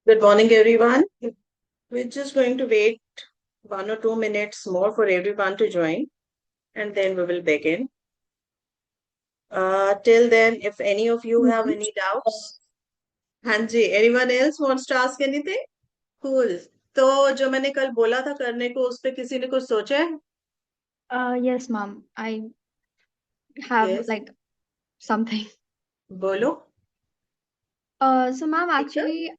Good morning, everyone. We're just going to wait 1 or 2 minutes more for everyone to join, and then we will begin. Till then, if any of you have Ma'am, any doubts, Hanji, anyone else wants to ask anything? Cool. तो जो मैंने कल बोला था करने को, उस पे किसी ने कुछ सोचा है? yes, ma'am. I have Yes. like something. बोलो. So ma'am, ठीक है? actually,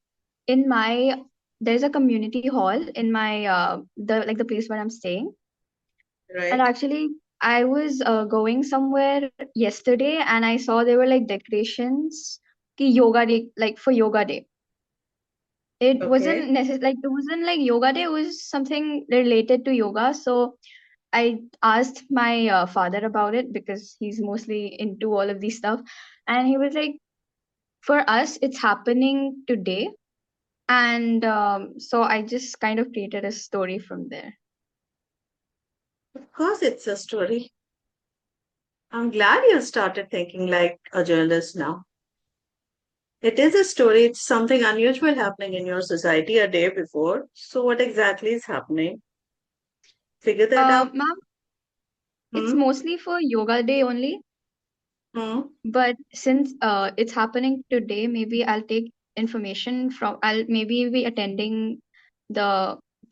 in my there's a community hall in my the place where I'm staying, and Right. actually I was going somewhere yesterday, and I saw there were like decorations, ki yoga day, like for yoga day. It Okay. wasn't like it wasn't like yoga day. It was something related to yoga. So I asked my father about it because he's mostly into all of these stuff, and he was like, "For us, it's happening today." And so I just kind of created a story from there. Of course, it's a story. I'm glad you started thinking like a journalist now. It is a story. It's something unusual happening in your society a day before. So, what exactly is happening? Figure that out. Ma'am, it's Hmm. mostly for yoga day only, Hmm. but since it's happening today, maybe I'll take information from, I'll maybe be attending the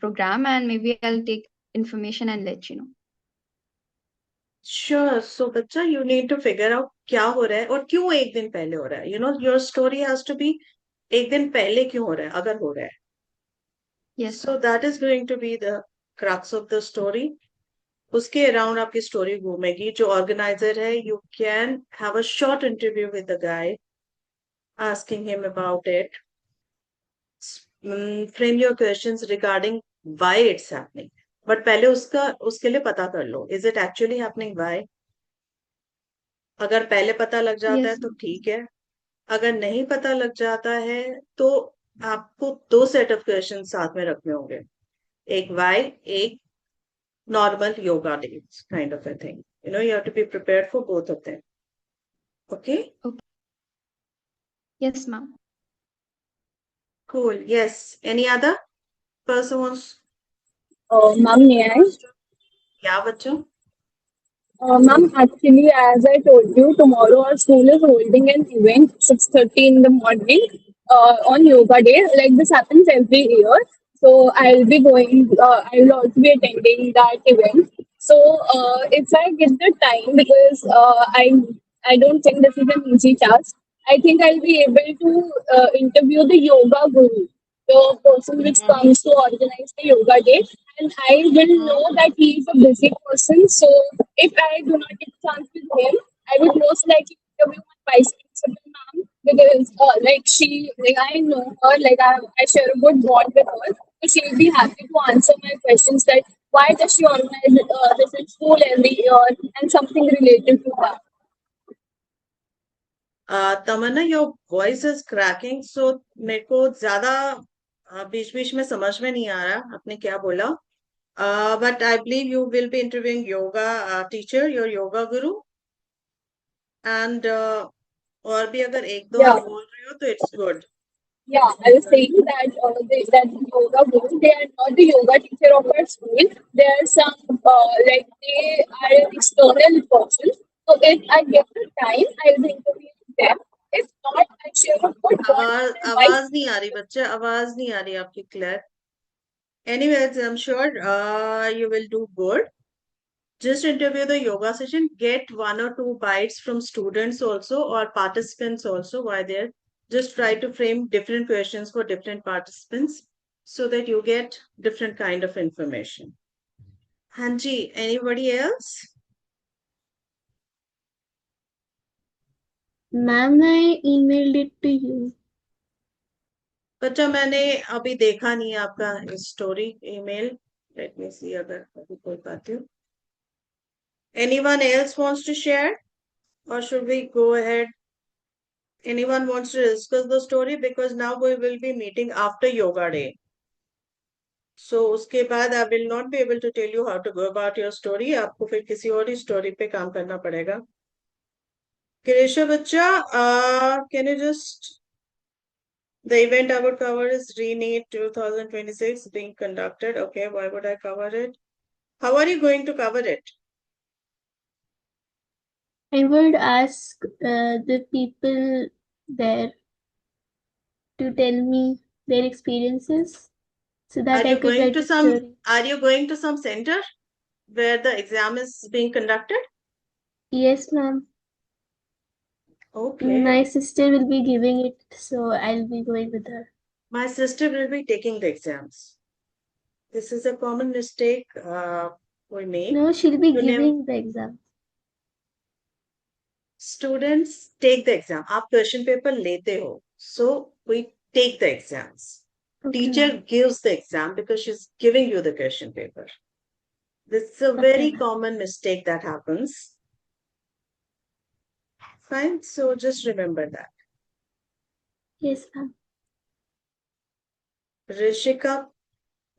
program, and maybe I'll take information and let you know. Sure. So, बच्चा, you need to figure out क्या हो रहा है और क्यों एक दिन पहले हो रहा है. Your story has to be एक दिन पहले क्यों हो रहा है, अगर हो रहा है. Yes, So, ma'am. that is going to be the crux of the story. उसके अराउंड आपकी स्टोरी घूमेगी. जो ऑर्गेनाइजर है, you can have a short interview with the guy, asking him about it. Frame your questions regarding why it's happening. But पहले उसके लिए पता कर लो. Is it actually happening? Why? अगर पहले पता लग जाता है Yes, तो ma'am. ठीक है. अगर नहीं पता लग जाता है तो आपको दो सेट ऑफ क्वेश्चन साथ में रखने होंगे. एक why, एक normal yoga days kind of a thing. You have to be prepared for both of them. Okay? Okay. Yes, ma'am. Cool. Yes. Any other person wants Ma'am, may I? क्या बच्चों? Ma'am, actually, as I told you, tomorrow our school is holding an event 6:30 in the morning on Yoga Day. Like this happens every year. So I'll be going. I will also be attending that event. So if I get the time, because I don't think this is an easy task. I think I'll be able to interview the yoga guru, the person which Hmm. comes to organize the yoga day, and I will know Hmm. that he is a busy person. So if I do not get a chance with him, I would most likely interview my vice principal ma'am, because like I know her, like I share a good bond with her. So she'll be happy to answer my questions that why does she organize this in school every year and something related to that. Tamanna, your voice is cracking, so मेरे को ज्यादा बीच बीच में समझ में नहीं आ रहा आपने क्या बोला. But I believe you will be interviewing yoga teacher, your yoga Guru. And और भी अगर एक दो Yeah. आप बोल रहे हो तो it's good. Yeah, I was saying that that the yoga guru, they are not the yoga teacher of our school. They are some like they are an external person. So if I get the time, I'll be interviewing them. If not, I share a good bond आवाज with my wife. आवाज नहीं आ रही बच्चे, आवाज नहीं आ रही आपकी clear. Anyways, I'm sure you will do good. Just interview the yoga session. Get 1 or 2 bites from students also or participants also while there. Just try to frame different questions for different participants so that you get different kind of information. Hanji, anybody else? Ma'am, I emailed it to you. बच्चा, मैंने अभी देखा नहीं है आपका story email. Let me सी अगर अभी कोई पाती हूँ. Anyone else wants to share or should we go ahead? Anyone wants to discuss the story, because now we will be meeting after yoga day. So उसके बाद I will not be able to tell you how to go about your story. आपको फिर किसी और ही story पे काम करना पड़ेगा. Kiresha बच्चा, can you just The event I would cover is ReNeat 2026 being conducted. Okay, why would I cover it? How are you going to cover it? I would ask the people there to tell me their experiences so Are that I you could going write to a some story. are you going to some center where the exam is being conducted? Yes, ma'am. Okay. My sister will be giving it, so I'll be going with her. My sister will be taking the exams. This is a common mistake we make. No, she'll be You never giving the exam. students take the exam. आप question paper लेते हो. So we take the exams. Okay, Teacher ma'am. gives the exam because she's giving you the question paper. This is a Okay, very ma'am. common mistake that happens. Fine. So just remember that. Yes, ma'am. Rishika.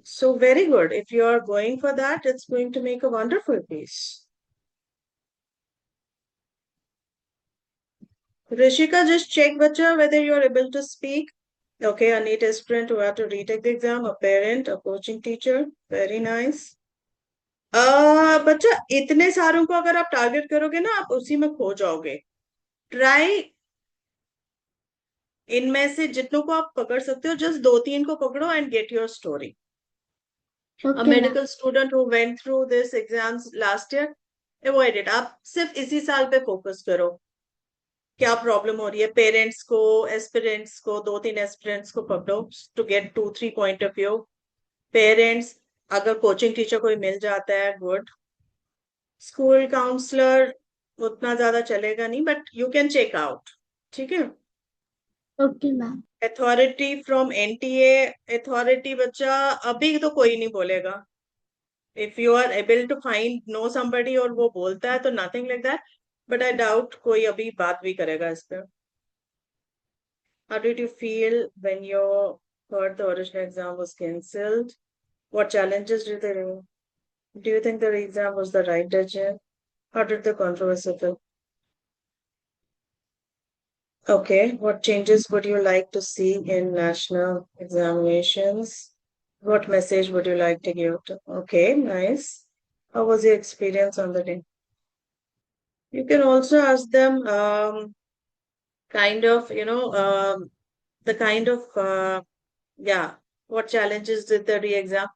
So very good. If you are going for that, it's going to make a wonderful piece. Rishika, just check, bacha, whether you are able to speak. Okay, a NEET aspirant who have to retake the exam, a parent, a coaching teacher. Very nice. बच्चा इतने सारों को अगर आप target करोगे ना आप उसी में खो जाओगे. ट्राई इनमें से जितनों को आप पकड़ सकते हो जस्ट दो तीन को पकड़ो and get your story. A Okay, ma'am. medical student who went through this exams last year, avoid it. आप सिर्फ इसी साल पे फोकस करो. क्या प्रॉब्लम हो रही है पेरेंट्स को एस्पिरेंट्स को दो तीन एस्पिरेंट्स को पकड़ो to get 2-3 point of view. Parents अगर कोचिंग टीचर कोई मिल जाता है गुड. स्कूल काउंसलर उतना ज्यादा चलेगा नहीं but you can check out. ठीक है. Okay, ma'am. Authority from NTA. Authority बच्चा अभी तो कोई नहीं बोलेगा. If you are able to find no somebody और वो बोलता है तो nothing like that. But I doubt कोई अभी बात भी करेगा इस पर. How did you feel when you heard the original exam was cancelled? What challenges did they remove? Do you think the exam was the right decision? How did the controversy feel? Okay, what changes would you like to see in national examinations? What message would you like to give to? Okay, nice. How was your experience on the day? You can also ask them kind of, the kind of, yeah, what challenges did the re-exam?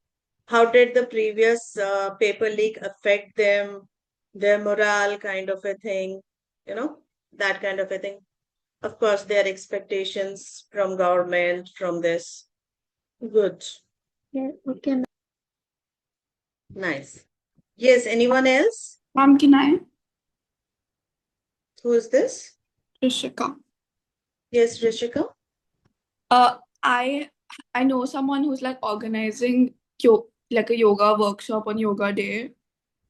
How did the previous paper leak affect them, their morale, kind of a thing, you know, that kind of a thing. Of course, their expectations from government, from this. Good, Yeah, okay, ma'am. nice. Yes, anyone else? Ma'am, can I? Who is this? Rishika. Yes, Rishika. I know someone who's like organizing like a yoga workshop on yoga day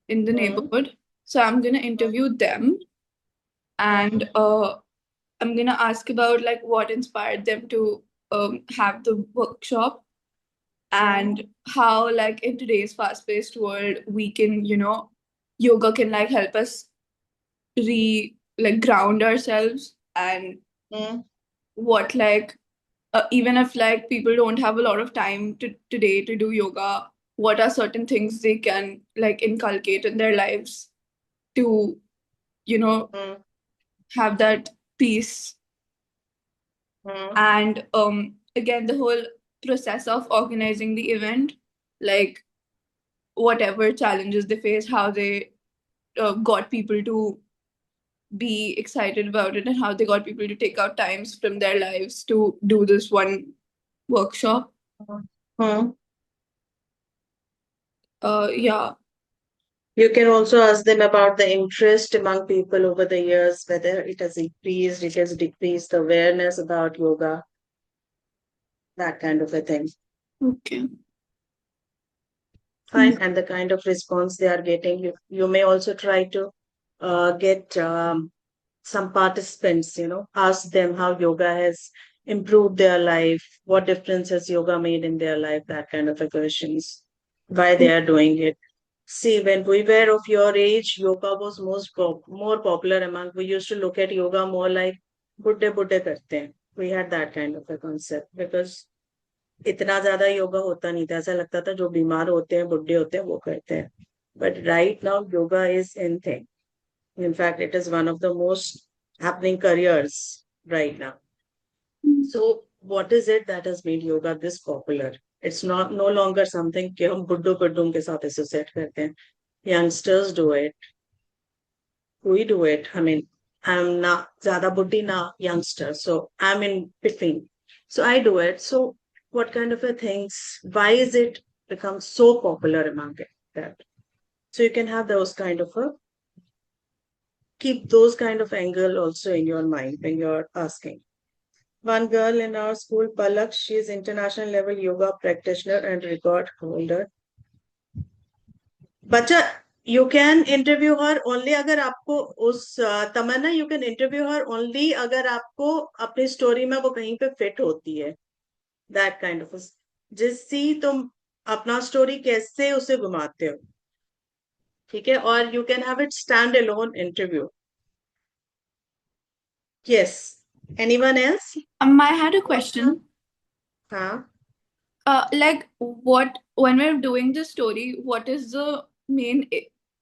in the Hmm. neighborhood. So I'm gonna interview them and I'm gonna ask about like what inspired them to have the workshop and how like in today's fast-paced world we can, yoga can like help us ground ourselves and Hmm. what like even if like people don't have a lot of time today to do yoga, what are certain things they can like inculcate in their lives to, you know, Hmm. have that peace. Hmm. And again, the whole process of organizing the event, like whatever challenges they face, how they got people to be excited about it and how they got people to take out times from their lives to do this one workshop. Hmm. Yeah. You can also ask them about the interest among people over the years, whether it has increased, it has decreased, the awareness about yoga, that kind of a thing. Okay. Fine. And the kind of response they are getting. You may also try to get some participants, ask them how yoga has improved their life, what difference has yoga made in their life, that kind of a questions, why they are doing it. See, when we were of your age, yoga was more popular among. We used to look at yoga more like बुड्ढे बुड्ढे करते हैं. We had that kind of a concept because इतना ज्यादा योगा होता नहीं था, ऐसा लगता था जो बीमार होते हैं बुढ़े होते हैं वो करते हैं. But right now yoga is in thing. In fact, it is one of the most happening careers right now. So what is it that has made yoga this popular? It's not no longer something कि हम बुड्ढों बुड्ढों के साथ associate करते हैं. Youngsters do it. We do it. I mean, I'm not ज़्यादा बुड्ढी ना youngster, so I'm in between. So I do it. So what kind of a things? Why is it become so popular among it? That so you can have those kind of a keep those kind of angle also in your mind when you're asking. One girl in our school, Palak, she is international level yoga practitioner and record holder. बच्चा, you can interview her only अगर आपको उस तमन्ना, you can interview her only अगर आपको अपनी story में वो कहीं पे फिट होती है. That kind of जिससे तुम अपना स्टोरी कैसे उसे घुमाते हो, ठीक है. और you can have it stand alone interview. Yes. Anyone else? I had a question. हाँ. Like what when we're doing the story, what is the main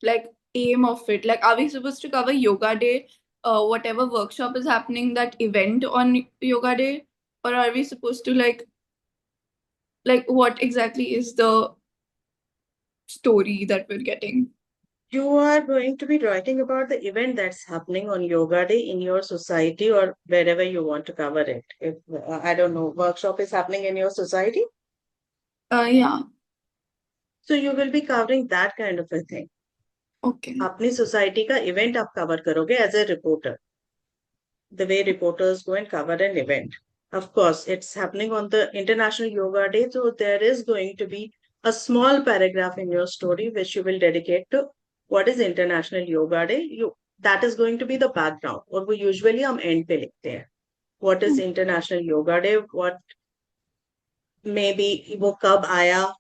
like aim of it? Like, are we supposed to cover yoga day, whatever workshop is happening, that event on yoga day, or are we supposed to like what exactly is the story that we're getting? You are going to be writing about the event that's happening on yoga day in your society or wherever you want to cover it. If I don't know, workshop is happening in your society, Yeah. so you will be covering that kind of a thing. Okay. अपनी society का event आप cover करोगे as a reporter. The way reporters go and cover an event. Of course, it's happening on the International Yoga Day, so there is going to be a small paragraph in your story which you will dedicate to what is International Yoga Day. That is going to be the background. और वो usually हम end पे लिखते हैं. What is International Yoga Day? What maybe वो कब आया?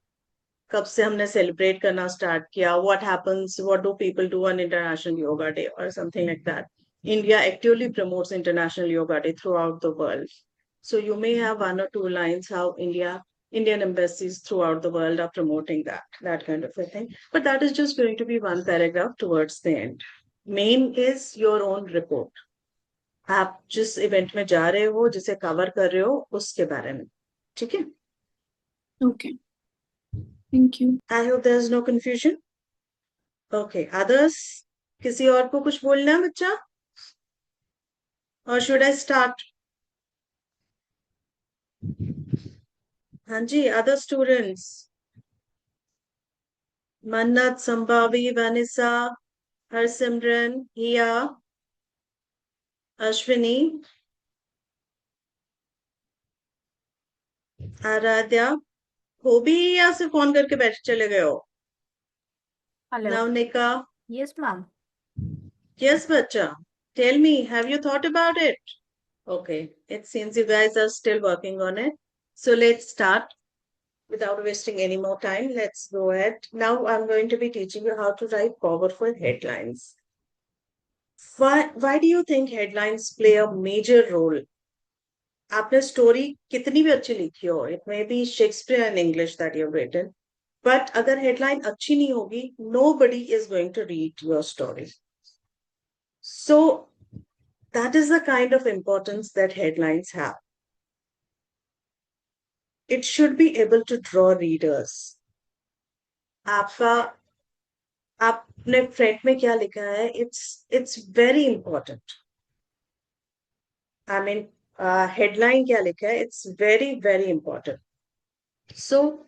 कब से हमने celebrate करना start किया? What happens? What do people do on International Yoga Day or something like that? India actively promotes International Yoga Day throughout the world. So you may have one or two lines how Indian embassies throughout the world are promoting that kind of a thing. But that is just going to be one paragraph towards the end. Main is your own report. आप जिस event में जा रहे हो, जिसे cover कर रहे हो, उसके बारे में. ठीक है? Okay. Thank you. I hope there is no confusion. Okay, others? किसी और को कुछ बोलना है बच्चा? Or should I start? हाँ जी, other students. Mannat, Sambhavi, Vanessa, Harsimran, Hiya, Ashwini, Aaradhya. हो भी या से फोन करके बैठ चले गए हो? Hello. Navnika. Yes, ma'am. Yes, bacha. Tell me, have you thought about it? Okay, it seems you guys are still working on it. So let's start. Without wasting any more time, let's go ahead. Now I'm going to be teaching you how to write powerful headlines. Why do you think headlines play a major role? आपने story कितनी भी अच्छी लिखी हो, it may be Shakespeare in English that you have written, but अगर headline अच्छी नहीं होगी, nobody is going to read your story. So that is the kind of importance that headlines have. It should be able to draw readers. आपका आपने front में क्या लिखा है, it's very important. I mean, headline क्या लिखा है, it's very very important. So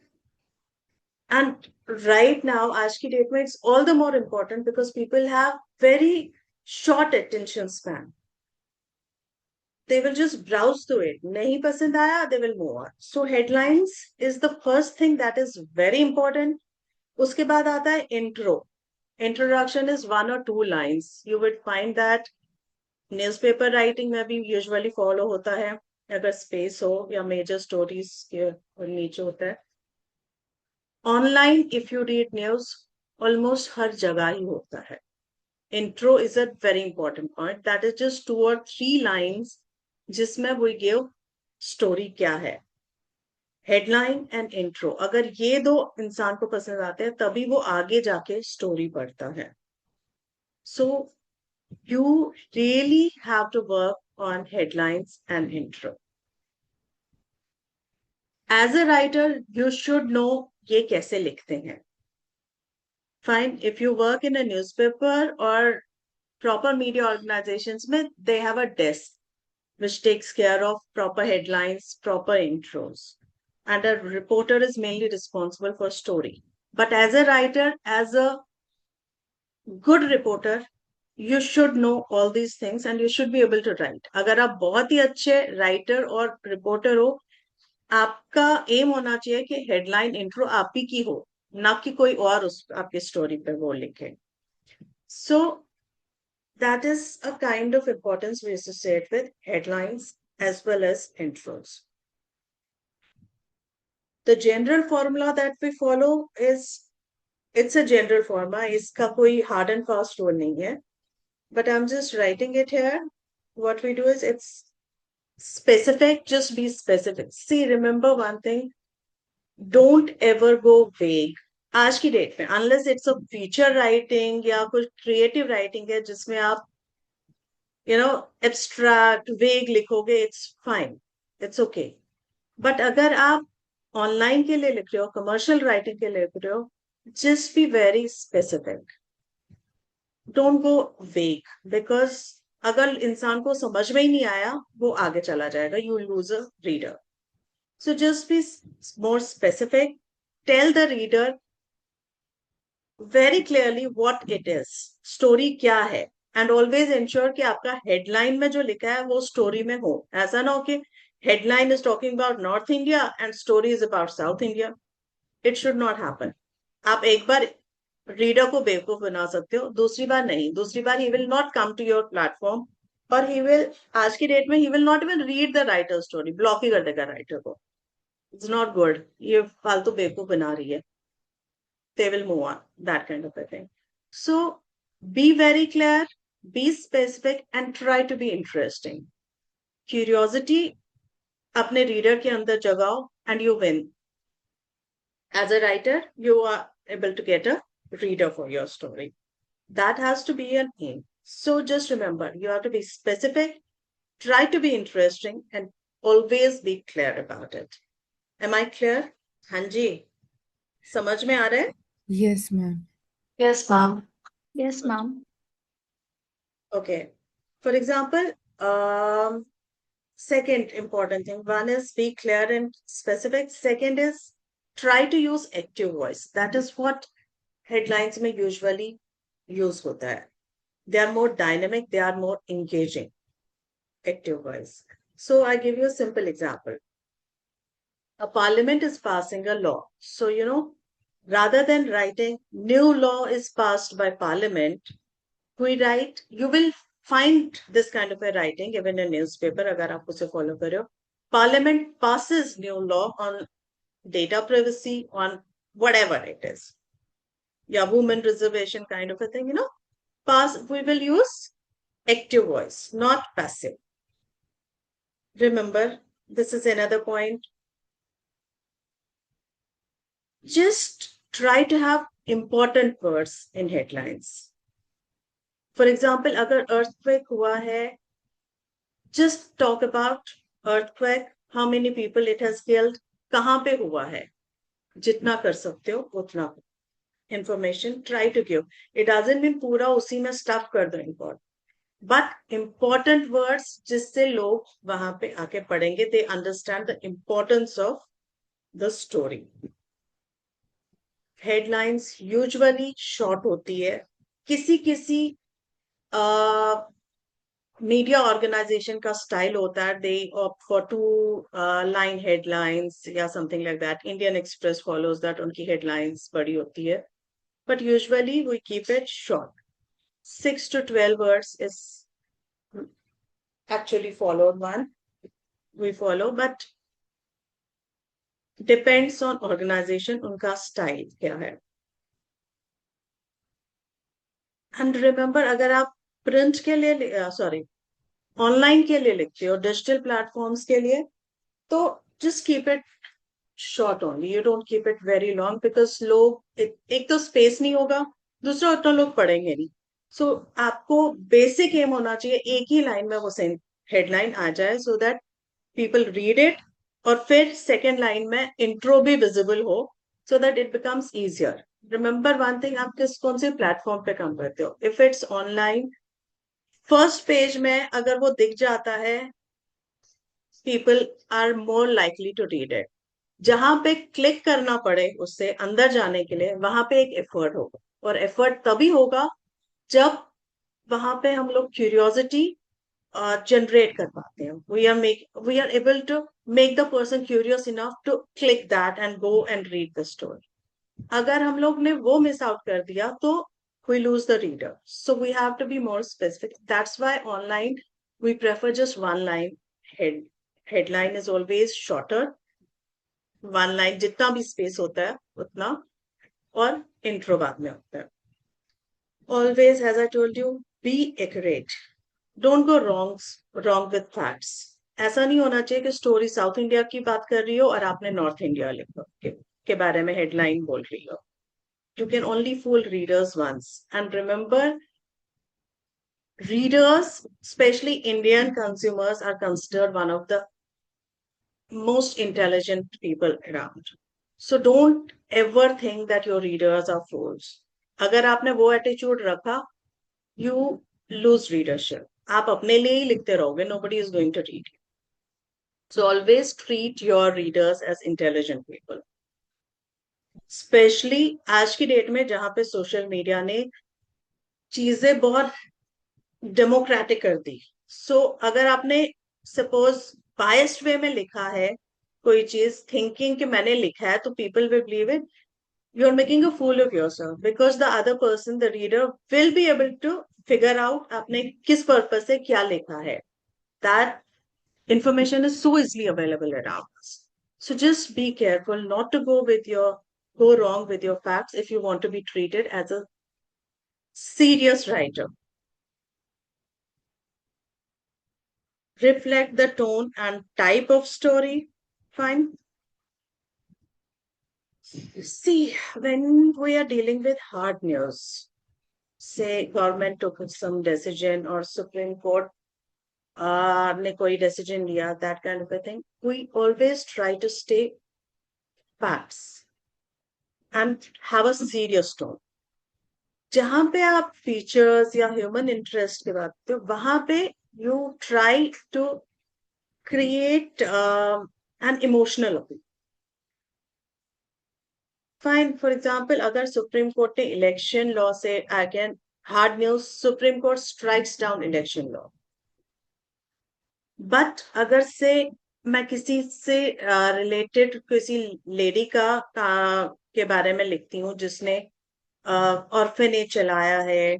and right now, आज की डेट में, it's all the more important because people have very short attention span. They will just browse through it. नहीं पसंद आया, they will move on. So headlines is the first thing that is very important. उसके बाद आता है intro. Introduction is 1 or 2 lines. You would find that newspaper writing में भी usually follow होता है, अगर space हो या major stories के नीचे होता है. Online, if you read news, almost हर जगह ही होता है. Intro is a very important point. That is just 2 or 3 lines जिसमें we give story क्या है, हेडलाइन एंड इंट्रो. अगर ये दो इंसान को पसंद आते हैं तभी वो आगे जाके स्टोरी पढ़ता है. सो you really have to work on headlines and intro. As a writer, you should know ये कैसे लिखते हैं. Fine, if you work in a newspaper or proper media organizations, they have a desk which takes care of proper headlines, proper intros. And a reporter is mainly responsible for story. But as a writer, as a good reporter, you should know all these things and you should be able to write. अगर आप बहुत ही अच्छे writer और reporter हो, आपका M होना चाहिए कि हेडलाइन इंट्रो आप ही की हो, ना कि कोई और उस आपकी स्टोरी पे वो लिखे. सो that is a kind of importance we associate with headlines as well as intros. The general formula that we follow is, it's a general formula, इसका कोई hard and fast rule नहीं है, but I'm just writing it here. What we do is, it's specific, just be specific. See, remember one thing, don't ever go vague. आज की date में unless it's a feature writing या कुछ creative writing है जिसमें आप abstract vague लिखोगे, it's fine, it's okay. But अगर आप ऑनलाइन के लिए लिख रहे हो, कमर्शियल राइटिंग के लिए लिख रहे हो, just be very specific. Don't go vague, because अगर इंसान को समझ में ही नहीं आया, वो आगे चला जाएगा, you will lose a reader. So just be more specific. Tell the reader very clearly what it is, story क्या है, and always ensure कि आपका headline में जो लिखा है वो story में हो. ऐसा ना हो कि headline is talking about North India and story is about South India. It should not happen. आप एक बार रीडर को बेवकूफ बना सकते हो, दूसरी बार नहीं. दूसरी बार he will not come to your platform, और he will, आज की डेट में he will not even read the writer's story, block ही कर देगा राइटर को. It's not good. ये फालतू बेवकूफ बना रही है. They will move on, that kind of a thing. So be very clear, be specific, and try to be interesting. Curiosity अपने रीडर के अंदर जगाओ and you win. As a writer, you are able to get a reader for your story. That has to be an aim. So just remember, you have to be specific, try to be interesting, and always be clear about it. Am I clear? हाँ जी, समझ में आ रहा है? Yes, ma'am. Yes, ma'am. Yes, ma'am. Okay. For example, second important thing, one is be clear and specific. Second is try to use active voice. That is what headlines में usually use होता है. They are more dynamic, they are more engaging. Active voice. So I give you a simple example. A parliament is passing a law. So, rather than writing new law is passed by parliament, we write, you will find this kind of a writing even in newspaper अगर आप उसे follow कर रहे हो. Parliament passes new law on data privacy, on whatever it is. Yeah, women reservation kind of a thing, we will use active voice, not passive. Remember, this is another point. Just try to have important words in headlines. For example, अगर earthquake हुआ है, just talk about earthquake, how many people it has killed, कहाँ पे हुआ है. जितना कर सकते हो उतना information try to give. It doesn't mean पूरा उसी में stuff कर दो important, but important words जिससे लोग वहां पे आके पढ़ेंगे, they understand the importance of the story. Headlines usually short होती है. किसी मीडिया ऑर्गेनाइजेशन का स्टाइल होता है, they opt for 2 line headlines या something like that. Indian Express follows that, उनकी हेडलाइंस बड़ी होती है, but usually we keep it short. 6 to 12 words is actually followed one, we follow, but depends on organization, उनका style क्या है. And remember, अगर आप प्रिंट के लिए, सॉरी, ऑनलाइन के लिए लिखते हो, डिजिटल प्लेटफॉर्म्स के लिए, तो just keep it short only, you don't keep it very long, because लोग एक तो स्पेस नहीं होगा, दूसरा उतना लोग पढ़ेंगे नहीं. सो आपको बेसिक एम होना चाहिए, एक ही लाइन में वो सेम हेडलाइन आ जाए, so that people read it, और फिर सेकेंड लाइन में इंट्रो भी विजिबल हो, so that it becomes easier. Remember one thing, आप कौन से प्लेटफॉर्म पे काम करते हो. If it's online, first page में अगर वो दिख जाता है, people are more likely to read it. जहां पे क्लिक करना पड़े उससे अंदर जाने के लिए, वहां पे एक एफर्ट होगा, और एफर्ट तभी होगा जब वहां पे हम लोग क्यूरियोसिटी जनरेट कर पाते हैं. We are able to make the person curious enough to click that and go and read the story. अगर हम लोग ने वो मिस आउट कर दिया तो we lose the reader. So we have to be more specific. That's why online we prefer just one line. Headline is always shorter. One line, जितना भी स्पेस होता है उतना, और इंट्रो बाद में होता है. Always, as I told you, be accurate. Don't go wrong with facts. ऐसा नहीं होना चाहिए कि स्टोरी साउथ इंडिया की बात कर रही हो और आपने नॉर्थ इंडिया लिखो के बारे में हेडलाइन बोल रही हो. You can only fool readers once. And remember, readers, especially Indian consumers, are considered one of the most intelligent people around. So don't ever think that your readers are fools. अगर आपने वो attitude रखा, you lose readership. आप अपने लिए ही लिखते रहोगे, nobody is going to read you. So always treat your readers as intelligent people. Especially आज की डेट में जहां पे सोशल मीडिया ने चीजें बहुत डेमोक्रेटिक कर दी. सो अगर आपने सपोज बायस्ड वे में लिखा है कोई चीज, थिंकिंग कि मैंने लिखा है तो people will believe it, you are making a fool of yourself, because the other person, the reader, will be able to figure out आपने किस पर्पज से क्या लिखा है. That information is so easily available around us. So just be careful not to go wrong with your facts if you want to be treated as a serious writer. Reflect the tone and type of story. Fine. See, when we are dealing with hard news, say government took some decision or Supreme Court ने कोई decision लिया, that kind of a thing, we always try to stay facts and have a serious tone. जहां पे आप features या human interest की बात करते हो, वहां पे you try to create an emotional appeal. Fine. For example, अगर सुप्रीम कोर्ट ने इलेक्शन लॉ से, again hard news, supreme court strikes down election law. But अगर से मैं किसी से रिलेटेड किसी लेडी के बारे में लिखती हूँ जिसने ऑर्फनेज चलाया है,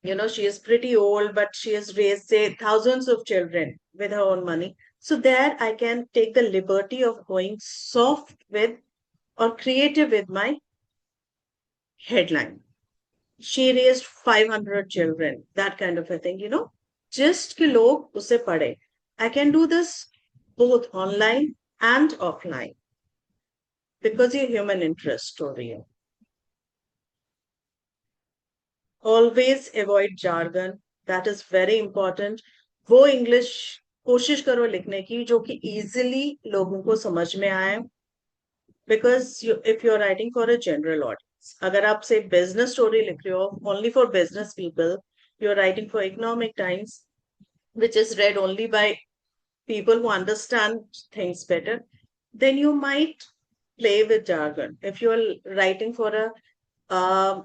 she is pretty old but she has raised, say, thousands of children with her own money. So there I can take the liberty of going soft with or creative with my headline. She raised 500 children, that kind of a thing, just कि लोग उसे पढ़े. I can do this both online and offline because ये human interest story है. Always avoid jargon. That is very important. वो English कोशिश करो लिखने की जो कि easily लोगों को समझ में आए. Because if you're writing for a general audience, अगर आप से business story लिख रहे हो only for business people, you're writing for economic times, which is read only by people who understand things better, then you might play with jargon. If you're writing for a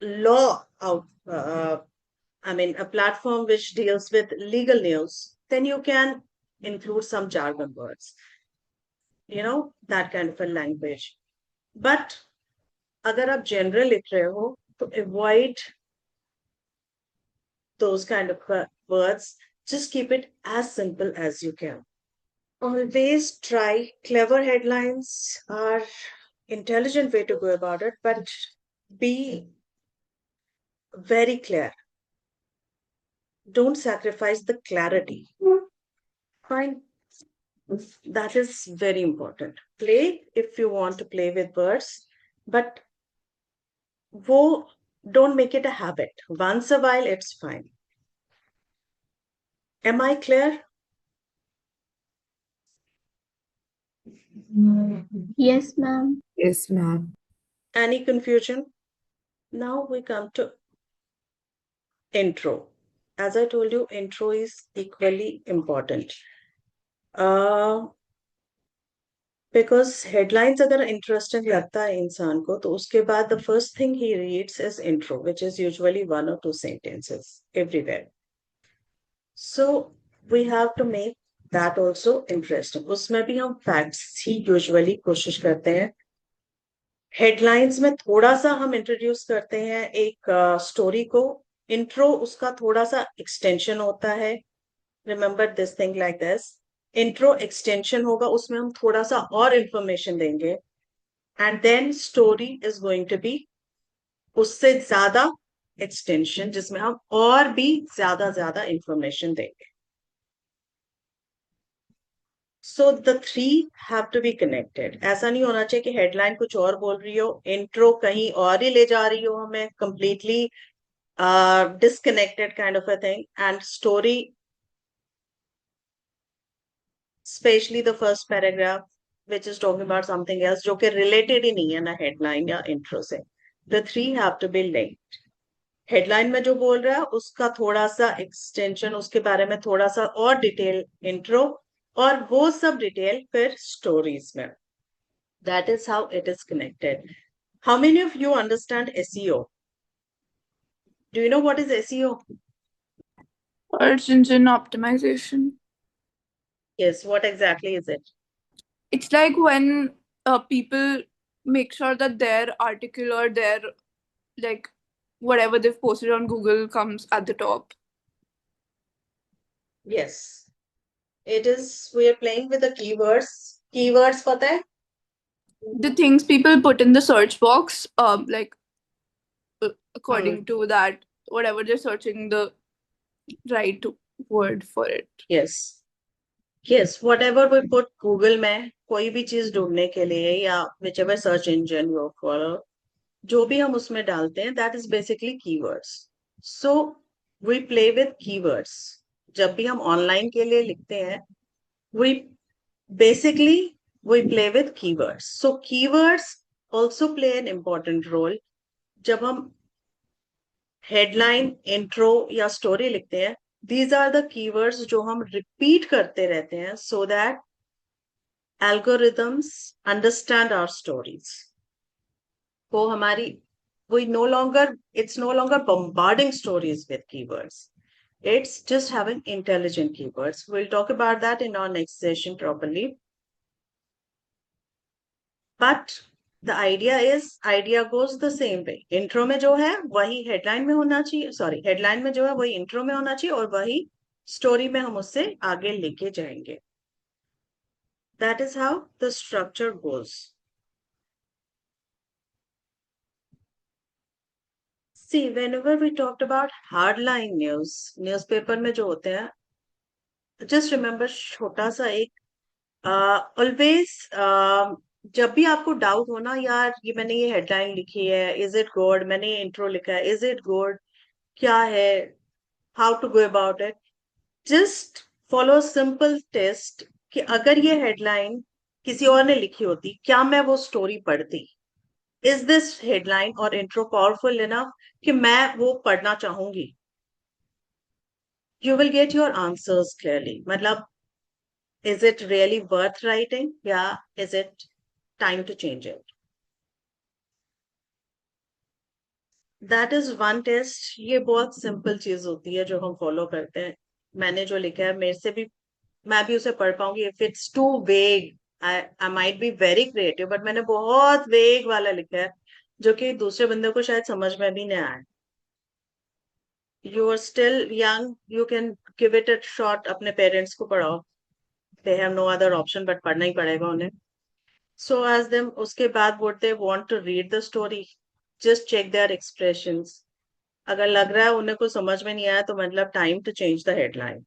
law out, a platform which deals with legal news, then you can include some jargon words, that kind of a language. But अगर आप general लिख रहे हो, तो avoid those kind of words. Just keep it as simple as you can. Always try. Clever headlines are intelligent way to go about it, but be very clear. Don't sacrifice the clarity. Fine. That is very important. Play if you want to play with words, but wo don't make it a habit. Once a while, it's fine. Am I clear? Yes, ma'am. Yes, ma'am. Any confusion? Now we come to intro. As I told you, intro is equally important. Uh, because headlines अगर interesting लगता है इंसान को तो उसके बाद the first thing he reads is intro, which is usually one or two sentences everywhere. So we have to make that also interesting. उसमें भी हम facts ही usually कोशिश करते हैं. हेडलाइंस में थोड़ा सा हम इंट्रोड्यूस करते हैं एक स्टोरी को. इंट्रो उसका थोड़ा सा एक्सटेंशन होता है. Remember this thing like this. Intro extension होगा, उसमें हम थोड़ा सा और इंफॉर्मेशन देंगे. And then story is going to be उससे ज्यादा एक्सटेंशन, जिसमें हम और भी ज्यादा इंफॉर्मेशन देंगे. So the three have to be connected. ऐसा नहीं होना चाहिए कि हेडलाइन कुछ और बोल रही हो, इंट्रो कहीं और ही ले जा रही हो हमें, completely disconnected kind of a thing, and story, especially the first paragraph, which is talking about something else जो कि related ही नहीं है ना headline या intro से. The three have to be linked. Headline में जो बोल रहा है उसका थोड़ा सा एक्सटेंशन, उसके बारे में थोड़ा सा और डिटेल इंट्रो, और वो सब डिटेल फिर स्टोरीज में. That is how it is connected. How many of you understand SEO? Do you know what is SEO? Search engine optimization. Yes, what exactly is it? It's like when people make sure that their article or their like whatever they've posted on Google comes at the top. Yes. It is, we are playing with the keywords. Keywords पता है? The things people put in the search box, like according to that, whatever they're searching, the right word for it. Yes. Yes, whatever we put Google में कोई भी चीज ढूंढने के लिए या whichever search engine you follow, जो भी हम उसमें डालते हैं, that is basically keywords. So we play with keywords. जब भी हम ऑनलाइन के लिए लिखते हैं, we basically we play with keywords. So keywords also play an important role. जब हम हेडलाइन, इंट्रो या स्टोरी लिखते हैं, these are the keywords जो हम रिपीट करते रहते हैं so that algorithms understand our stories. वो हमारी, it's no longer bombarding stories with keywords. It's just having intelligent keywords. We'll talk about that in our next session properly. But the idea goes the same way. Intro में जो है वही headline में होना चाहिए, sorry headline में जो है वही इंट्रो में होना चाहिए, और वही स्टोरी में हम उससे आगे लेके जाएंगे. That is how the structure goes. See, whenever we talked about hardline news, newspaper में जो होते हैं, just remember छोटा सा एक ऑलवेज जब भी आपको डाउट हो ना, यार ये मैंने ये हेडलाइन लिखी है, इज इट गुड, मैंने इंट्रो लिखा है, इज इट गुड, क्या है, how to go about it, just follow simple test कि अगर ये हेडलाइन किसी और ने लिखी होती, क्या मैं वो स्टोरी पढ़ती? इज दिस हेडलाइन और इंट्रो पावरफुल इनफ कि मैं वो पढ़ना चाहूंगी? You will get your answers clearly. मतलब is it really worth writing? Yeah. Is it time to change it? That is one test. ये बहुत सिंपल चीज होती है जो हम फॉलो करते हैं. मैंने जो लिखा है मेरे से भी, मैं भी उसे पढ़ पाऊंगी. इफ इट्स टू वेग, I might be very creative, but मैंने बहुत वेग वाला लिखा है जो कि दूसरे बंदे को शायद समझ में भी नहीं आए. You are still young, you can give it a shot. अपने पेरेंट्स को पढ़ाओ. They have no other option, but पढ़ना ही पड़ेगा उन्हें. So as them, उसके बाद would they want to read the story? Just check their expressions. अगर लग रहा है उन्हें कुछ समझ में नहीं आया तो मतलब time to change the headline.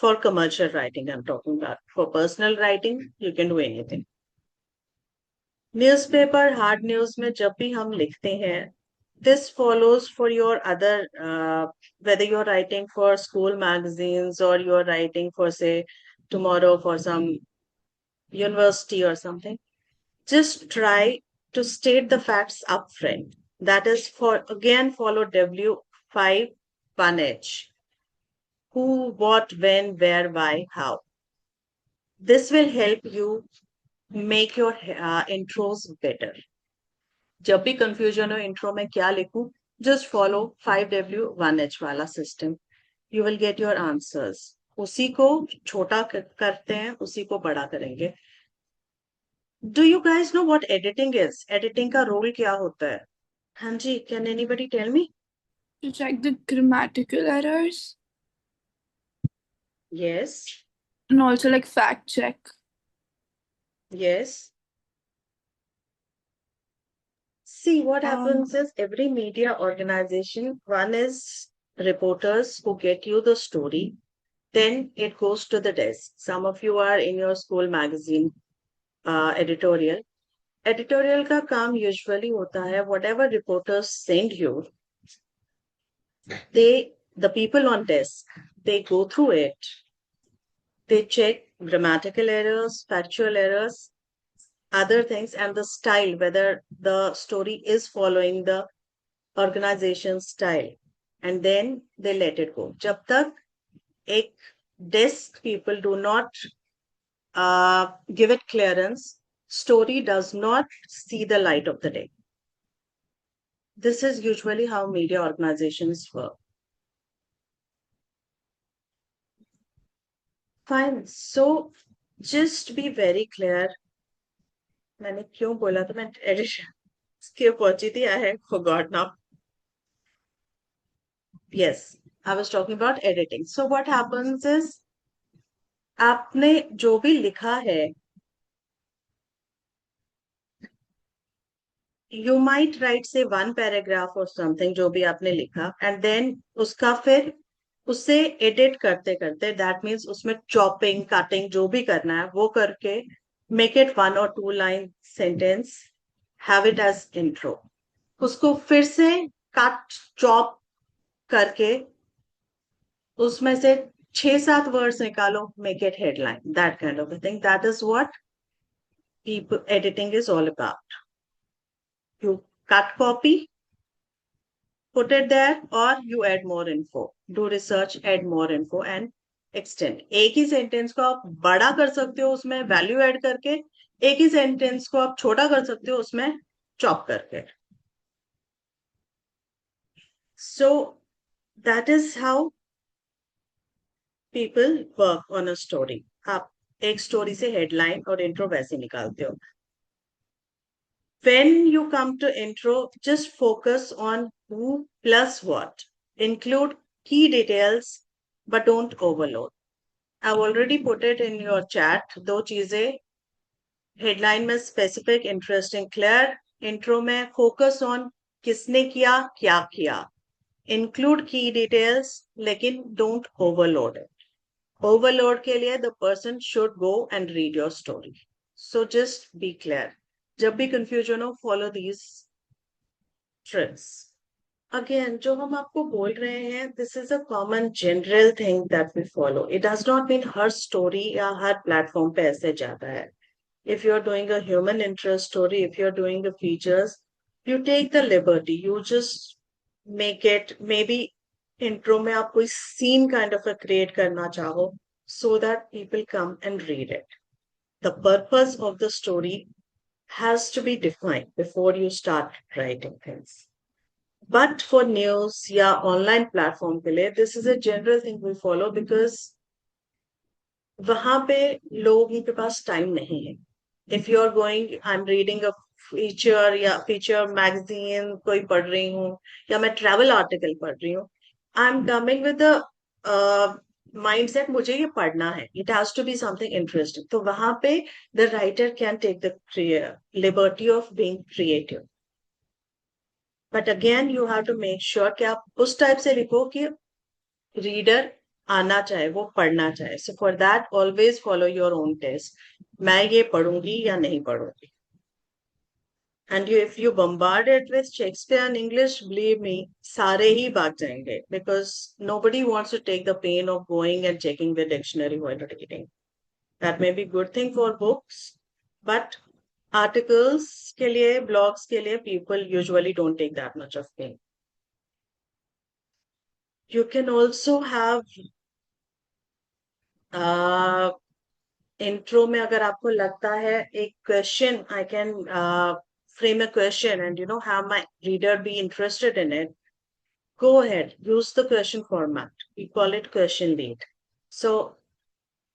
For commercial writing, I'm talking about. For personal writing, you can do anything. Newspaper hard news में जब भी हम लिखते हैं, this follows for your other, whether you're writing for school magazines or you're writing for, say, tomorrow for some university or something. Just try to state the facts upfront. That is, for again follow W5 1H. Who, what, when, where, why, how. This will help you make your intros better. जब भी confusion हो intro में क्या लिखूं, just follow 5W1H वाला सिस्टम. You will get your answers. उसी को छोटा करते हैं, उसी को बड़ा करेंगे. Do you guys know what editing is? Editing का रोल क्या होता है? हाँ जी, can anybody tell me? To check the grammatical errors yes. and also like fact check. Yes. See, what happens is every media organization, one is reporters who get you the story, then it goes to the desk. Some of you are in your school magazine editorial. Editorial का काम usually होता है, whatever reporters send you, the people on desk, they go through it. They check grammatical errors, factual errors, other things, and the style, whether the story is following the organization style, and then they let it go. जब तक एक desk people do not give it clearance, story does not see the light of the day. This is usually how media organizations work. Fine. So just be very clear. मैंने क्यों बोला था? मैं addition के पहुंची थी. I had forgot now. Yes, I was talking about editing. So what happens is, आपने जो भी लिखा है, you might write say one paragraph or something जो भी आपने लिखा, and then उसका फिर उससे edit करते करते, that means उसमें chopping, cutting जो भी करना है वो करके make it 1 or 2 line sentence, have it as intro. उसको फिर से cut chop करके उसमें से 6-7 words निकालो, make it headline, that kind of a thing. That is what people editing is all about. You cut copy, put it there, or you add more info. Do research, add more info and extend. एक ही sentence को आप बड़ा कर सकते हो उसमें value add करके, एक ही सेंटेंस को आप छोटा कर सकते हो उसमें चॉप करके. So that is how people work on a story. आप एक स्टोरी से हेडलाइन और इंट्रो वैसे निकालते हो. When you come to intro, just focus on who plus what. Include key details, but don't overload. I've already put it in your chat. दो चीजें, headline में स्पेसिफिक, इंटरेस्टिंग, क्लियर. इंट्रो में focus on किसने किया, क्या किया. Include की details, लेकिन डोंट ओवरलोड इट. ओवरलोड के लिए the person should go and read your story. So just be clear. जब भी कंफ्यूजन हो, फॉलो दीज ट्रिक्स. अगेन जो हम आपको बोल रहे हैं, this is a common general thing that we follow. It does not mean हर स्टोरी या हर प्लेटफॉर्म पे ऐसे जाता है. If you're doing a human interest story, if you're doing the features, you take the liberty. You just make it, maybe intro में आप कोई scene kind of a create करना चाहो, so that people come and read it. The purpose of the story has to be defined before you start writing things. But for news या online platform के लिए, this is a general thing we follow because वहां पे लोगों के पास time नहीं है. If you're going, I'm reading a feature या feature magazine कोई पढ़ रही हूँ, या मैं travel article पढ़ रही हूँ, I'm coming with the mindset मुझे ये पढ़ना है. It has to be something interesting. तो वहां पे the writer can take the liberty of being creative. But again you have to make sure कि आप उस टाइप से लिखो कि रीडर आना चाहे, वो पढ़ना चाहे. So for that always follow your own test. मैं ये पढ़ूंगी या नहीं पढ़ूंगी. And if you bombard it with Shakespeare and English, believe me, सारे ही भाग जाएंगे, because nobody wants to take the pain of going and checking the dictionary while reading. That may be good thing for books, but articles के लिए, blogs के लिए, people usually don't take that much of pain. You can also have intro में अगर आपको लगता है एक question, I can frame a question and have my reader be interested in it. Go ahead, use the question format. We call it question lead. So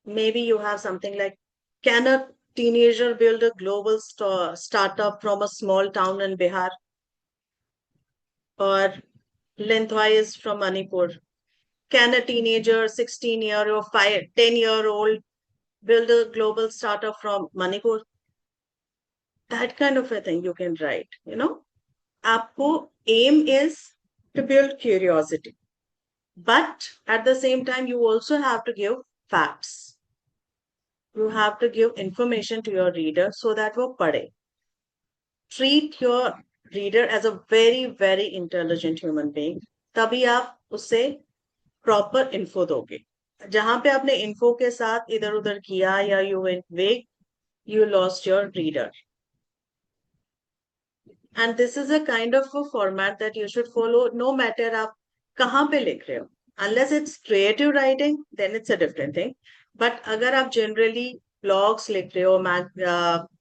maybe you have something like, can a teenager build a global startup from a small town in Bihar? Or Lenthwai is from Manipur. Can a teenager, 16-year or 10-year-old build a global startup from Manipur? That kind of a thing you can write, Aapko aim is to build curiosity. But at the same time, you also have to give facts. You have to give information to your reader so that वो पढ़े. Treat your reader as a very, very intelligent human being. तभी आप उसे proper info दोगे. जहां पे आपने info के साथ इधर उधर किया या you went vague, you lost your reader. And this is a kind of a format that you should follow no matter आप कहाँ पे लिख रहे हो. Unless it's creative writing, then it's a different thing. But अगर आप generally blogs लिख रहे हो,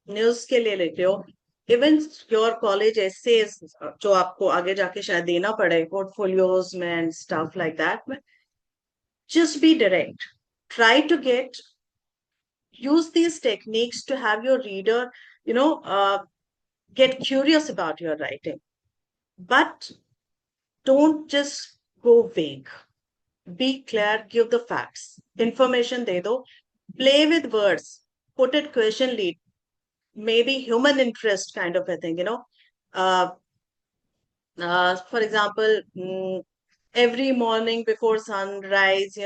news के लिए लिख रहे हो, even your college essays जो आपको आगे जाके शायद देना पड़े, portfolios में and stuff like that, just be direct. Try to use these techniques to have your reader, get curious about your writing. But don't just go vague. Be clear, give the facts. Information de do. Play with words. Put it question lead. Maybe human interest kind of a thing, for example, every morning before sunrise,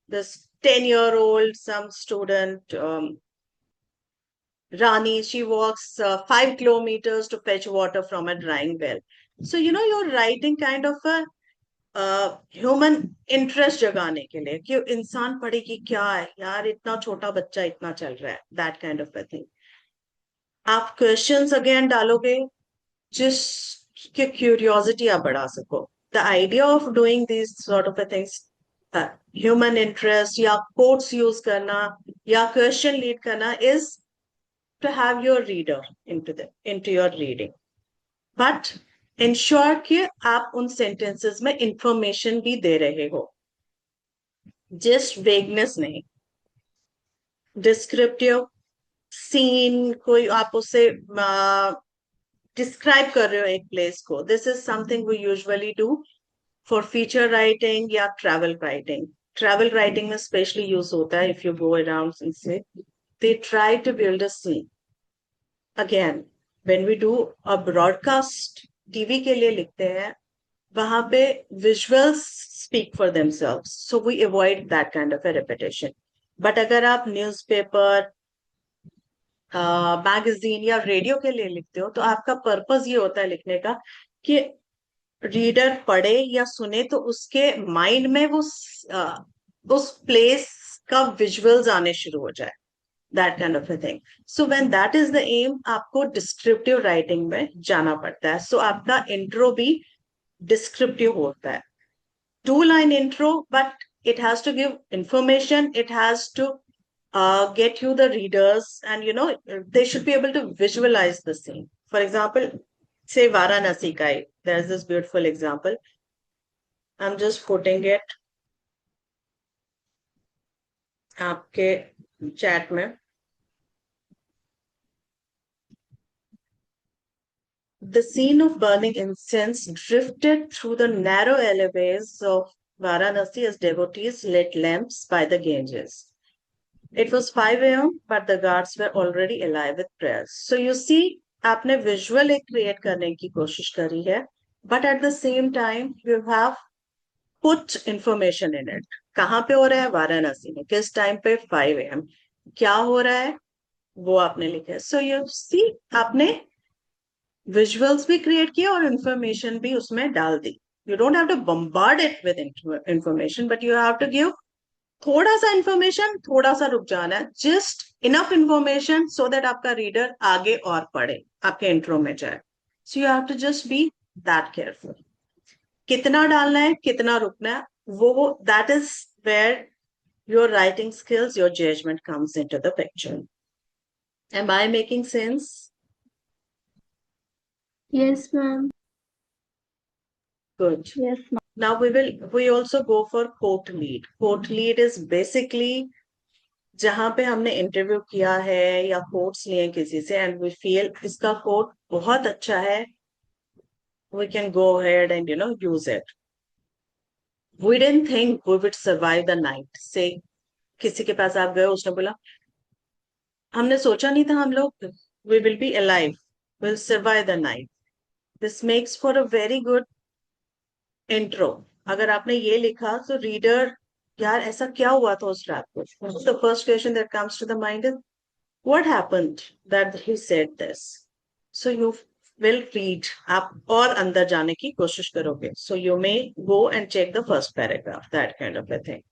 this 10-year-old, some student, Rani, she walks 5 kilometers to fetch water from a drying well. So, you're writing kind of a human interest जगाने के लिए कि इंसान पढ़े कि क्या है यार, इतना छोटा बच्चा इतना चल रहा है, that kind of a thing. आप क्वेश्चंस अगेन डालोगे जिसके क्यूरियोसिटी आप बढ़ा सको. The idea of doing this sort of a things, human interest या कोट्स यूज करना या क्वेश्चन लीड करना, is to have your reader into your reading. But ensure कि आप उन सेंटेंसेस में इंफॉर्मेशन भी दे रहे हो, जस्ट वेगनेस नहीं. डिस्क्रिप्टिव सीन, कोई आप उसे डिस्क्राइब कर रहे हो एक प्लेस को, this is something we usually do for feature writing या ट्रैवल राइटिंग. ट्रैवल राइटिंग में स्पेशली यूज होता है. If you go around say they try to build a scene. Again when we do a broadcast, TV के लिए लिखते हैं, वहां पे visuals speak for themselves, so we avoid that kind of a repetition. But अगर आप newspaper, magazine या radio के लिए लिखते हो, तो आपका पर्पस ये होता है लिखने का कि रीडर पढ़े या सुने तो उसके माइंड में वो उस प्लेस का विजुअल्स आने शुरू हो जाए, that kind of a thing. So when that is the aim, आपको डिस्क्रिप्टिव राइटिंग में जाना पड़ता है. सो आपका इंट्रो भी डिस्क्रिप्टिव होता है. 2-line intro, but it has to give information. It has to get you the readers, and they should be able to visualize the scene. For example, say Varanasi Kai. There's this beautiful example. I'm just putting it आपके chat में. The scene of burning incense drifted through the narrow alleyways of Varanasi as devotees lit lamps by the Ganges. It was 5 a.m., but the guards were already alive with prayers. So you see, आपने visual एक create करने की कोशिश करी है, but at the same time you have put information in it. कहाँ पे हो रहा है? वाराणसी में. किस टाइम पे? 5 a.m. क्या हो रहा है वो आपने लिखा है. सो यू सी, आपने विजुअल्स भी क्रिएट किया और इंफॉर्मेशन भी उसमें डाल दी. You don't have to bombard it with information, but you have to give थोड़ा सा इंफॉर्मेशन, थोड़ा सा रुक जाना है, just enough information so that आपका रीडर आगे और पढ़े, आपके इंट्रो में जाए. So you have to just be that careful. कितना डालना है, कितना रुकना है, वो that is where your writing skills, your judgment comes into the picture. Am I making sense? Yes, ma'am. Good. Yes, ma'am. Now we also go for quote lead. Quote lead is basically जहां पे हमने interview किया है या quotes लिए किसी से and we feel इसका कोट बहुत अच्छा है, we can go ahead and use it. We didn't think we would survive the night. Say किसी के पास आप गए, उसने बोला हमने सोचा नहीं था हम लोग we will be alive, will survive the night. This makes for a very good intro. अगर आपने ये लिखा तो रीडर, यार ऐसा क्या हुआ था उस रात को. The first question that comes to the mind is what happened that he said this. So you will read, आप और अंदर जाने की कोशिश करोगे. So you may go and check the first paragraph, that kind of a thing.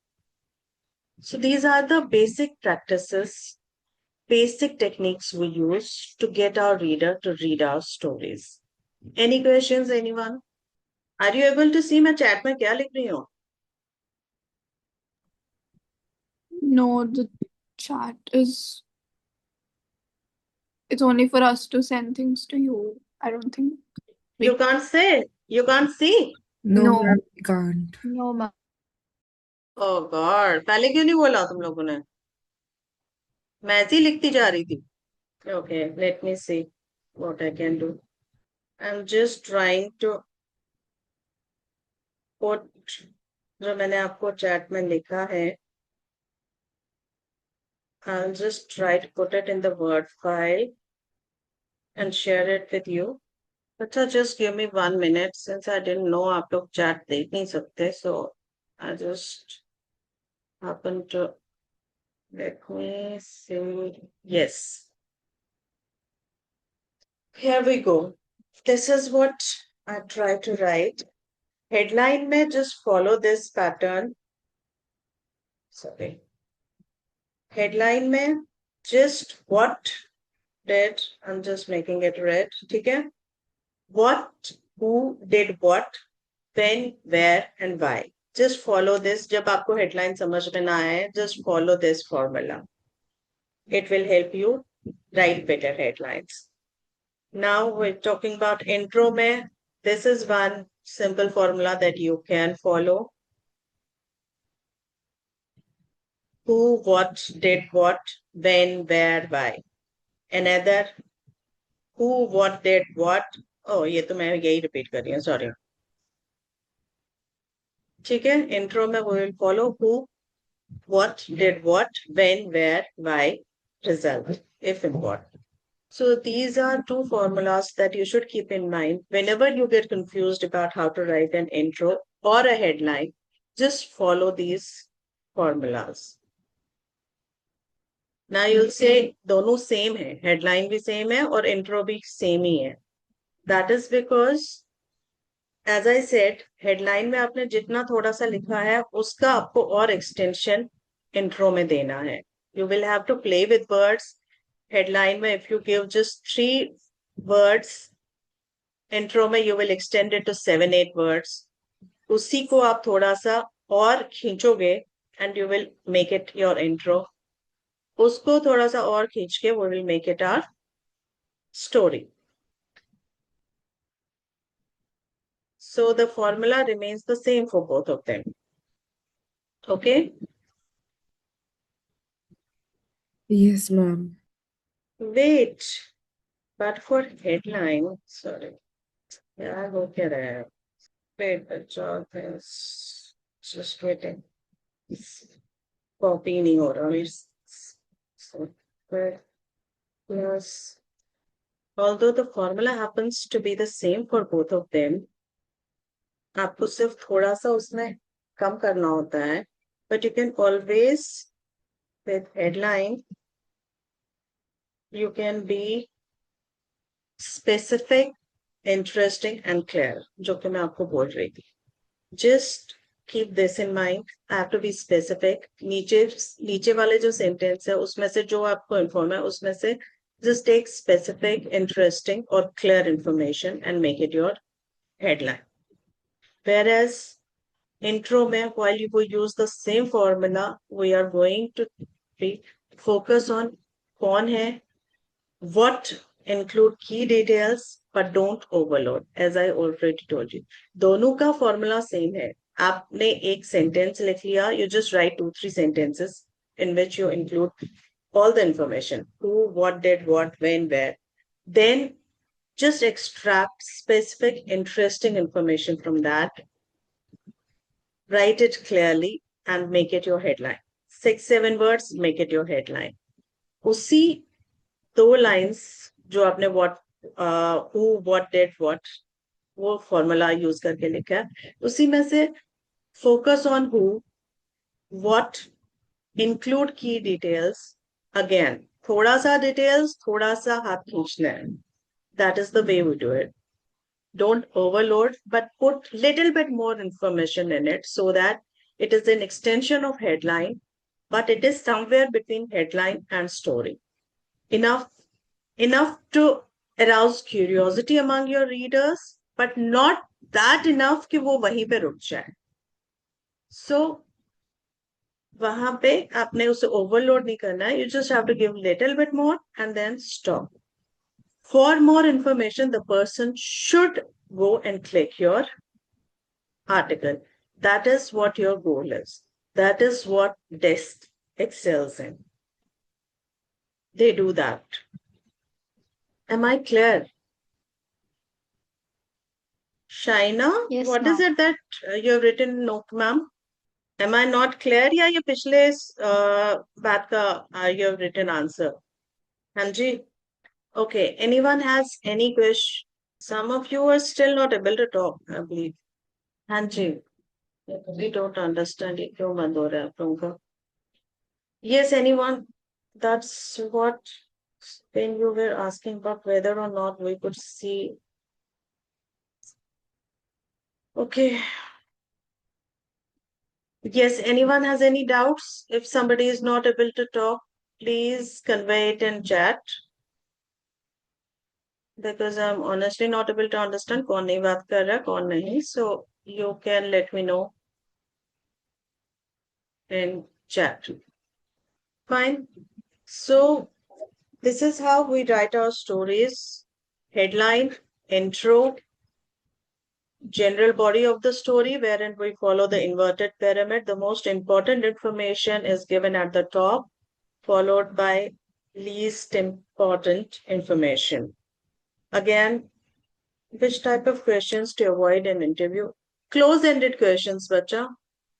So these are the basic practices, basic techniques we use to get our reader to read our stories. Any questions, anyone? Are you able to see मैं chat में क्या लिख रही हूँ? No, the chat is. It's only for us to send things to you. I don't think. You can't say. You can't see. No, No. ma'am, we can't. No, ma'am. Oh God, पहले क्यों नहीं बोला तुम लोगों ने? मैं ऐसी लिखती जा रही थी. Okay, let me see what I can do. I'm just trying to put जो मैंने आपको चैट में लिखा है. I'll just try to put it in the Word file and share it with you. अच्छा, just give me 1 minute since I didn't know आप लोग chat देख नहीं सकते, so I just happen to, let me see. Yes. Here we go. This is what I try to write. Headline में just follow this pattern. Sorry. Headline में just what did, I'm just making it red, ठीक है? What, who did what, when, where, and why. Just follow this. जब आपको headline समझ में ना आए, just follow this formula. It will help you write better headlines. Now we're talking about intro में. This is one simple formula that you can follow. Who, what, did what, when, where, why. Another, who, what, did what. Oh, ये तो मैं यही repeat कर रही हूँ, sorry. ठीक है, intro में we will follow who, what, did what, when, where, why, result, if important. So these are two formulas that you should keep in mind whenever you get confused about how to write an intro or a headline. Just follow these formulas. Now you'll say दोनों same है, headline भी same है और intro भी same ही है. That is because, as I said, headline में आपने जितना थोड़ा सा लिखा है उसका आपको और extension intro में देना है. You will have to play with words. Headline में if you give just 3 words, intro में you will extend it to 7-8 words. उसी को आप थोड़ा सा और खींचोगे and you will make it your intro. उसको थोड़ा सा और खींच के we will make it our story. So the formula remains the same for both of them. Okay? Yes, ma'am. Wait, but for headline, sorry. Yeah, हो क्या रहा है? Wait, the job is just waiting. Copy नहीं हो रहा है. So, plus, although the formula happens to be the same for both of them, आपको सिर्फ थोड़ा सा उसमें कम करना होता है, but you can always with headline you can be specific, interesting and clear, जो कि मैं आपको बोल रही थी. Just keep this in mind. I have to be specific. नीचे वाले जो sentence है उसमें से जो आपको inform है उसमें से just take specific, interesting or clear information and make it your headline. Whereas intro में while you will use the same formula, we are going to be focus on कौन है, what include key details but don't overload, as I already told you. दोनों का formula same है. आपने एक sentence लिख लिया, you just write 2-3 sentences in which you include all the information, who, what did, what, when, where. Then just extract specific interesting information from that, write it clearly and make it your headline. 6-7 words, make it your headline. उसी 2 lines जो आपने who, what did, what, वो formula use करके लिखा है, उसी में से focus on who, what, include की डिटेल्स. अगेन थोड़ा सा डिटेल्स, थोड़ा सा हाथ खींचना है. That is the way we do it. Don't overload, but put little bit more information in it so that it is an extension of headline, but it is somewhere between headline and story. Enough to arouse curiosity among your readers, but not that enough कि वो वहीं पे रुक जाए. So वहां पे आपने उसे overload नहीं करना है. You just have to give little bit more and then stop. For more information, the person should go and click your article. That is what your goal is. That is what desk excels in. They do that. Am I clear? Shaina, Yes, what is ma'am. it that you have written in note, ma'am? Am I not clear? या ये पिछले बात का you have written answer? हाँ जी. Okay. Anyone has any question? Some of you are still not able to talk, I believe. हाँ जी. We don't understand it. क्यों बंद हो रहा है आप लोगों का? Yes, anyone? That's what when you were asking about whether or not we could see. Okay. Yes, anyone has any doubts? If somebody is not able to talk, please convey it in chat. Because I'm honestly not able to understand कौन नहीं बात कर रहा है, कौन नहीं. So you can let me know in chat. Fine. So this is how we write our stories. Headline, intro, general body of the story, wherein we follow the inverted pyramid. The most important information is given at the top, followed by least important information. Again, which type of questions to avoid in interview? Close-ended questions, bacha.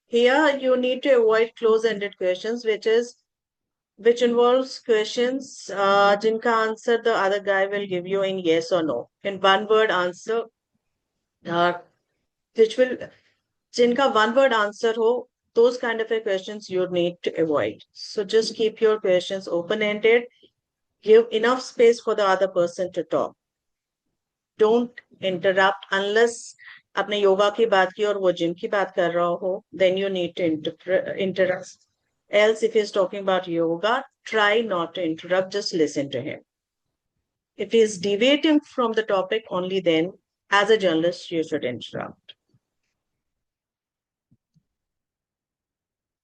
Here you need to avoid close-ended questions, which involves questions jinka answer the other guy will give you in yes or no. In one word answer, which will jinka one word answer ho, those kind of questions you need to avoid. So just keep your questions open-ended. Give enough space for the other person to talk. Don't interrupt unless आपने योगा की बात की और वो gym की बात कर रहा हो, then you need to interrupt. Else, if he's talking about yoga, try not to interrupt, just listen to him. If he's deviating from the topic, only then, as a journalist, you should interrupt.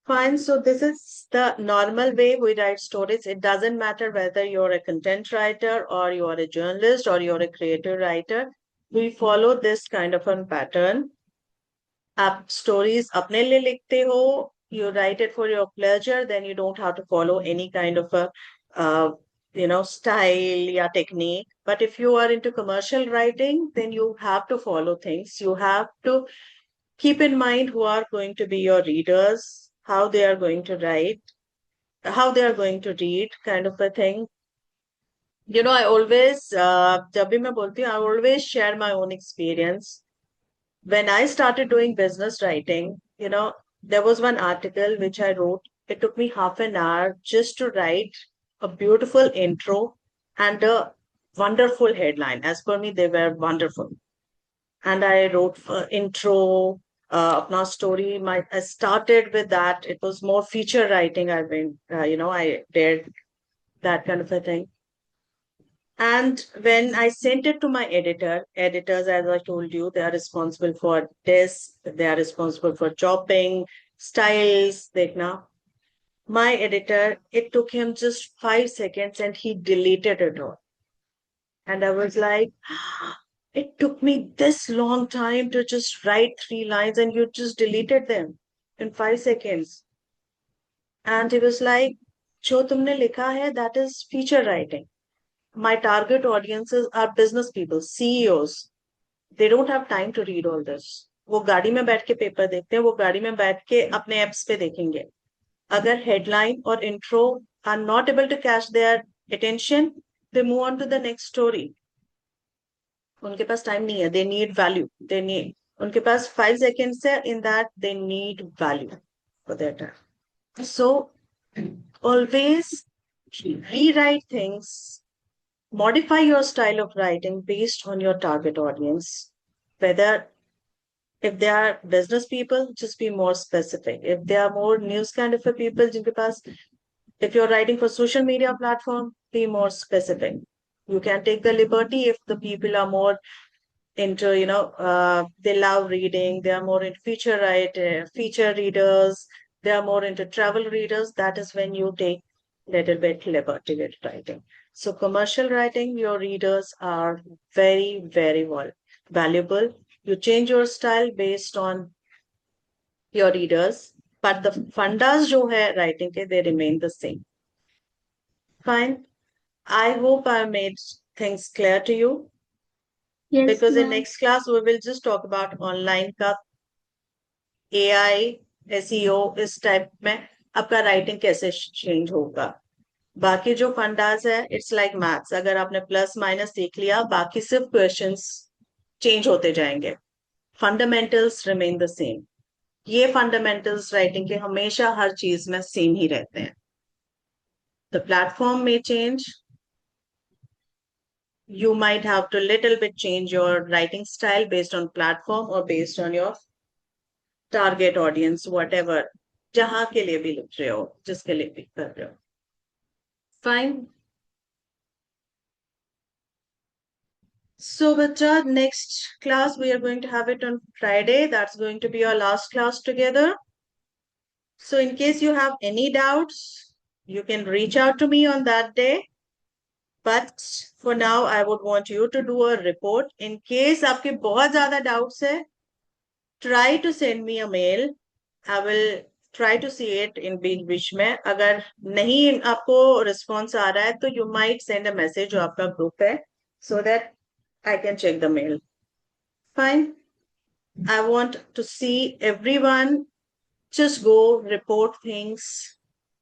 Fine, so this is the normal way we write stories. It doesn't matter whether you're a content writer or you're a journalist or you're a creative writer. We follow this kind of a pattern. आप stories अपने लिए लिखते हो, you write it for your pleasure, then you don't have to follow any kind of a style या technique. But if you are into commercial writing, then you have to follow things. You have to keep in mind who are going to be your readers, how they are going to write, how they are going to read, kind of a thing. I always, जब भी मैं बोलती हूँ, I always share my own experience. when I started doing business writing, there was one article which I wrote. It took me half an hour just to write a beautiful intro and a wonderful headline. As per me, they were wonderful. And I wrote for intro, अपना story. I started with that. It was more feature writing. I did that kind of a thing. And when I sent it to my editors, as I told you, they are responsible for this, they are responsible for chopping, styles, देखना. My editor, it took him just 5 seconds and he deleted it all. And I was like, it took me this long time to just write 3 lines and you just deleted them in 5 seconds. And he was like, जो तुमने लिखा है, that is feature writing. My target audiences are business people, CEOs. They don't have time to read all this. वो गाड़ी में बैठ के paper देखते हैं, वो गाड़ी में बैठ के अपने एप्स पे देखेंगे. अगर हेडलाइन और intro are not able to catch their attention, they move on to the next story. उनके पास टाइम नहीं है. They need value. उनके पास 5 seconds है. In that, they need value for their time. So always rewrite things, modify your style of writing based on your target audience. Whether if they are business people, just be more specific. If they are more news kind of a people, जिनके पास, if you're writing for social media platform, be more specific. You can take the liberty if the people are more into, they love reading, they are more into feature readers, they are more into travel readers. That is when you take little bit liberty with writing. So commercial writing, your readers are very, very valuable. You change your style based on your readers, but the fundas jo hai writing ke, they remain the same. Fine. I hope I made things clear to you. Yes, Because in ma'am. next class we will just talk about online का AI, SEO इस type में आपका writing कैसे change होगा. बाकी जो fundas है, it's like maths. अगर आपने प्लस माइनस सीख लिया, बाकी सिर्फ क्वेश्चंस चेंज होते जाएंगे. Fundamentals remain the same. ये फंडामेंटल्स राइटिंग के हमेशा हर चीज में सेम ही रहते हैं. द प्लेटफॉर्म में change, you might have to little bit change your writing style based on platform or based on your target audience, whatever, जहां के लिए भी लिख रहे हो, जिसके लिए भी कर रहे हो. Fine. So, bacha, next class we are going to have it on Friday. That's going to be our last class together. So, in case you have any doubts, you can reach out to me on that day. But for now, I would want you to do a report. In case आपके बहुत ज़्यादा doubts है, try to send me a mail. I will try to see it in बीच में. अगर नहीं आपको response आ रहा है, तो you might send a message जो आपका group है, so that I can check the mail. Fine. I want to see everyone just go report things.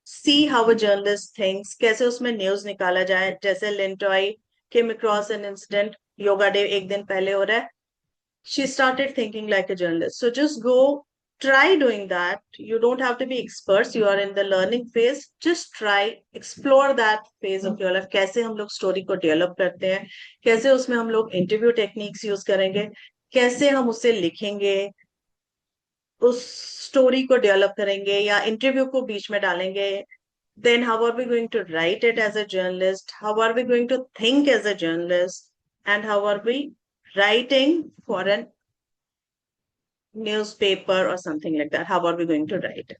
See how a journalist thinks. कैसे उसमें news निकाला जाए. जैसे Lintoy came across an incident. Yoga day एक दिन पहले हो रहा है. She started thinking like a journalist. So just go try doing that. You don't have to be experts. You are in the learning phase. Just try, explore that phase of your life. कैसे हम लोग story को develop करते हैं, कैसे उसमें हम लोग interview techniques use करेंगे, कैसे हम उसे लिखेंगे, उस story को develop करेंगे या interview को बीच में डालेंगे. Then how are we going to write it as a journalist? How are we going to think as a journalist? And how are we writing for an newspaper or something like that? How are we going to write it?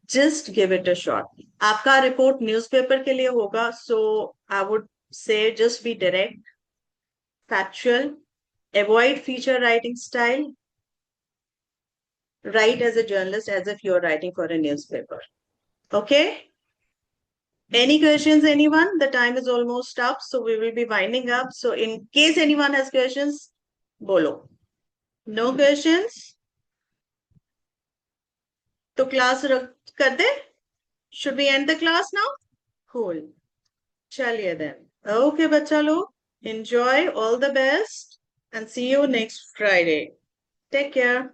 Just give it a shot. आपका report newspaper के लिए होगा, so I would say just be direct, factual, avoid feature writing style, write as a journalist as if you're writing for a newspaper. Okay? Any questions, anyone? The time is almost up, so we will be winding up. So in case anyone has questions, bolo. No questions? तो class कर दे? Should we end the class now? Cool. चलिए then. Okay, बच्चा लोग. Enjoy. All the best. And see you next Friday. Take care.